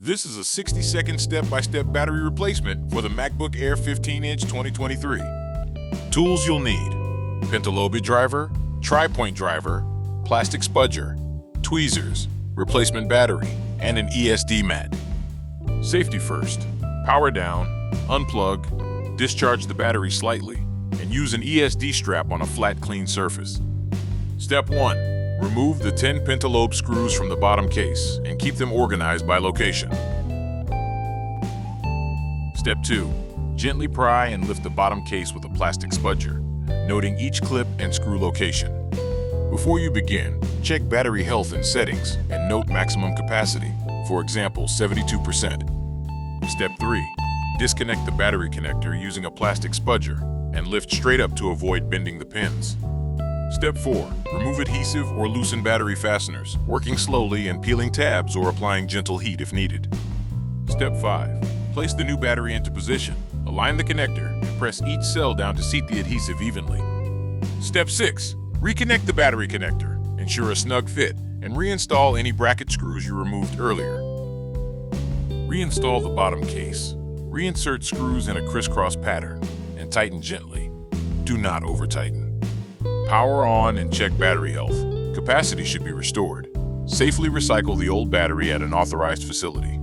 This is a 60-second step-by-step battery replacement for the MacBook Air 15-inch 2023. Tools you'll need: pentalobe driver, tri-point driver, plastic spudger, tweezers, replacement battery, and an ESD mat. Safety first. Power down, unplug, discharge the battery slightly, and use an ESD strap on a flat, clean surface. Step 1. Remove the 10 pentalobe screws from the bottom case and keep them organized by location. Step 2. Gently pry and lift the bottom case with a plastic spudger, noting each clip and screw location. Before you begin, check battery health and settings and note maximum capacity, for example 72%. Step 3. Disconnect the battery connector using a plastic spudger and lift straight up to avoid bending the pins. Step 4. Remove adhesive or loosen battery fasteners, working slowly and peeling tabs or applying gentle heat if needed. Step 5. Place the new battery into position, align the connector, and press each cell down to seat the adhesive evenly. Step 6. Reconnect the battery connector, ensure a snug fit, and reinstall any bracket screws you removed earlier. Reinstall the bottom case. Reinsert screws in a crisscross pattern and tighten gently. Do not over-tighten. Power on and check battery health. Capacity should be restored. Safely recycle the old battery at an authorized facility.